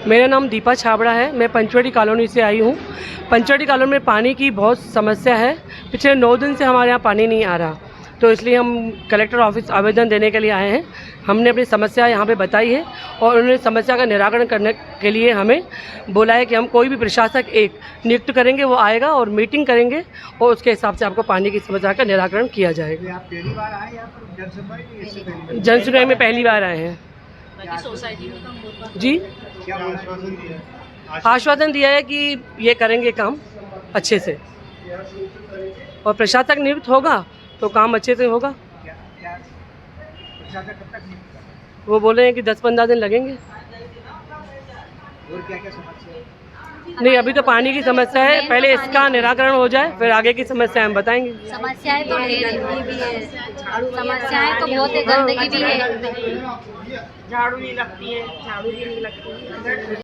मेरा नाम दीपा छाबड़ा है। मैं पंचवटी कॉलोनी से आई हूँ। पंचवटी कॉलोनी में पानी की बहुत समस्या है। पिछले 9 दिन से हमारे यहाँ पानी नहीं आ रहा, तो इसलिए हम कलेक्टर ऑफिस आवेदन देने के लिए आए हैं। हमने अपनी समस्या यहाँ पे बताई है और उन्होंने समस्या का निराकरण करने के लिए हमें बोला है कि हम कोई भी प्रशासक एक नियुक्त करेंगे, वो आएगा और मीटिंग करेंगे और उसके हिसाब से आपको पानी की समस्या का निराकरण किया जाएगा। आप पहली बार आए यहाँ पर जनसुनवाई की इससे पहले? जनसुनवाई में पहली बार आए हैं जी। क्या आश्वासन दिया? आश्वासन दिया है कि ये करेंगे काम अच्छे से और प्रशासक नियुक्त होगा तो काम अच्छे से होगा। क्या प्रशासक कब तक नियुक्त करें? वो बोल रहे हैं कि 10-15 दिन लगेंगे। और क्या क्या समस्या है? नहीं, अभी तो पानी की समस्या है, पहले इसका निराकरण हो जाए, फिर आगे की समस्या हम बताएंगे। समस्याएं तो ढेर है, समस्याएं तो बहुत है, गंदगी भी है, झाड़ू नहीं लगती है, झाड़ू भी नहीं लगती है।